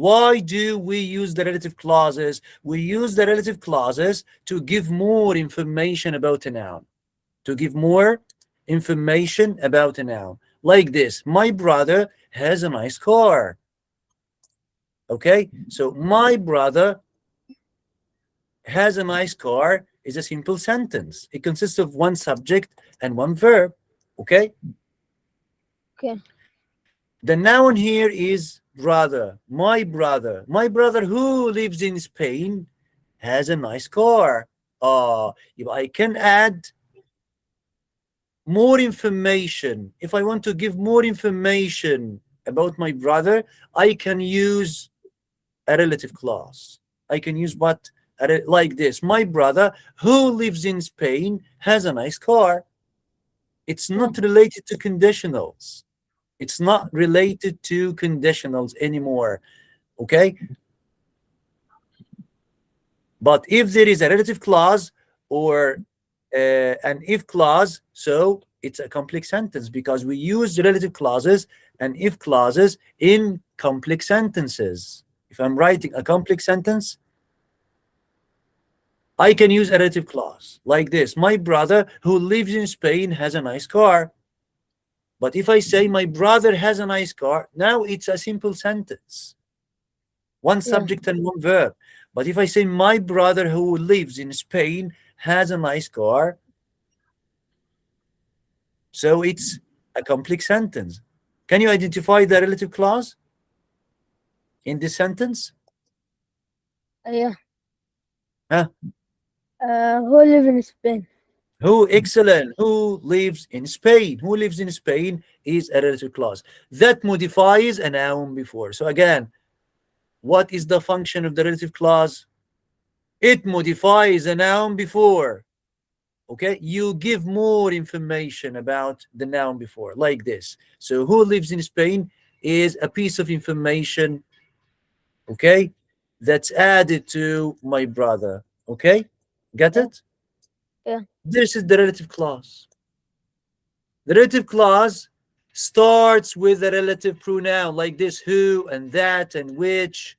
Why do we use the relative clauses? We use the relative clauses to give more information about a noun. To give more information about a noun. Like this, my brother has a nice car. Okay, so my brother has a nice car is a simple sentence. It consists of one subject and one verb. Okay, Okay. the noun here is brother. My brother. My brother who lives in Spain has a nice car. If I can add more information, if I want to give more information about my brother, I can use a relative clause. I can use what? Like this. My brother who lives in Spain has a nice car. It's Yeah. not related to conditionals. It's not related to conditionals anymore. Okay. But if there is a relative clause or an if clause, so it's a complex sentence because we use relative clauses and if clauses in complex sentences. If I'm writing a complex sentence, I can use a relative clause like this. My brother who lives in Spain has a nice car. But if I say my brother has a nice car, now it's a simple sentence. One Yeah. subject and one verb. But if I say my brother who lives in Spain has a nice car, so it's a complex sentence. Can you identify the relative clause in this sentence? Yeah. Huh? Who live in Spain? Who, excellent. Who lives in Spain? Who lives in Spain is a relative clause. That modifies a noun before. So again, what is the function of the relative clause? It modifies a noun before. Okay, you give more information about the noun before, like this. So who lives in Spain is a piece of information, okay, that's added to my brother. Okay, get Yeah. it? Yeah. This is the relative clause. The relative clause starts with a relative pronoun like this, who and that and which.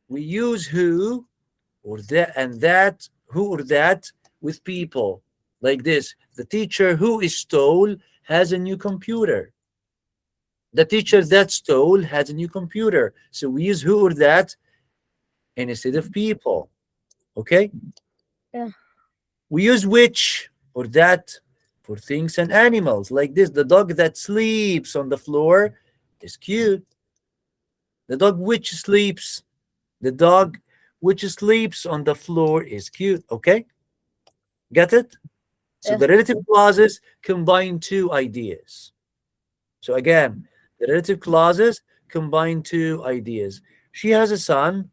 We use who or that and that, who or that with people like this. The teacher who is stole has a new computer. The teacher that stole has a new computer. So we use who or that instead of people. Okay. Yeah. We use which or that for things and animals like this. The dog that sleeps on the floor is cute. The dog which sleeps, the dog which sleeps on the floor is cute. Okay. Get it? So Yeah. the relative clauses combine two ideas. So again, the relative clauses combine two ideas. She has a son.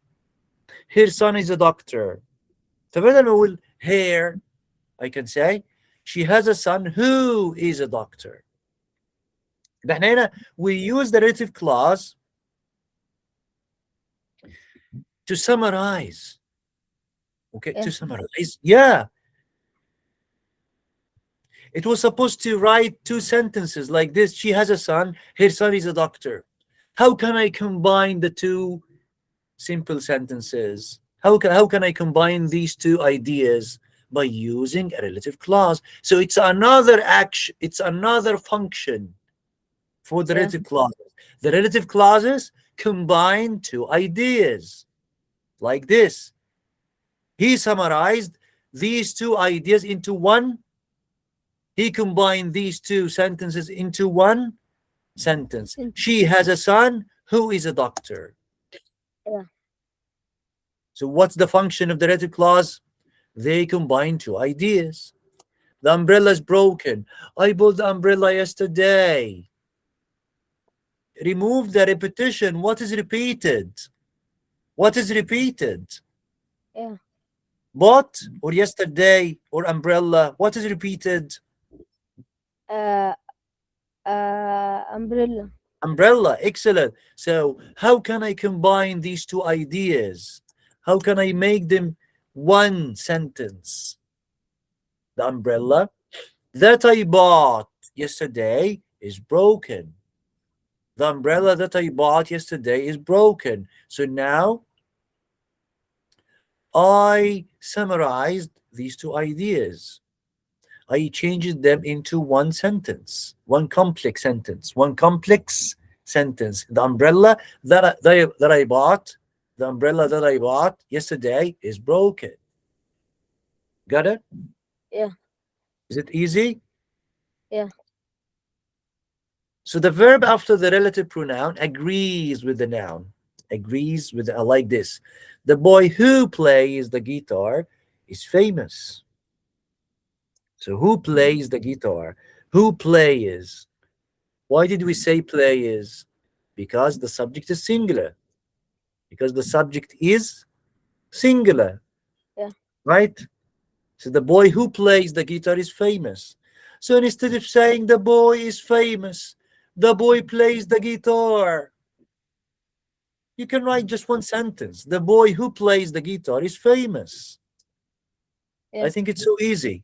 Her son is a doctor. فبدل ما أقول here, I can say she has a son who is a doctor. ده احنا هنا we use the relative clause to summarize. Okay, Yeah. to summarize. Yeah, it was supposed to write two sentences like this. She has a son. Her son is a doctor. How can I combine the two simple sentences? How can I combine these two ideas? By using a relative clause. So it's another action, it's another function for the Yeah. relative clauses. The relative clauses combine two ideas like this. He summarized these two ideas into one. He combined these two sentences into one sentence. Mm. She has a son who is a doctor. Yeah. So what's the function of the relative clause? They combine two ideas. The umbrella is broken. I bought the umbrella yesterday. Remove the repetition. What is repeated? What is repeated? Yeah. Bought or yesterday or umbrella? What is repeated? Uh, Umbrella. Umbrella. Excellent. So how can I combine these two ideas? How can I make them one sentence? The umbrella that I bought yesterday is broken. The umbrella that I bought yesterday is broken. So now I summarized these two ideas. I changed them into one sentence, one complex sentence, one complex sentence. The umbrella that I bought, the umbrella that I bought yesterday is broken. Got it? yeah, Is it easy? yeah, So the verb after the relative pronoun agrees with the noun. Agrees with like this. The boy who plays the guitar is famous. So who plays the guitar? Who plays? Why did we say plays? Because the subject is singular. Because the subject is singular, yeah, right? So the boy who plays the guitar is famous. So instead of saying the boy is famous, the boy plays the guitar, you can write just one sentence. The boy who plays the guitar is famous. I yeah, think it's so easy.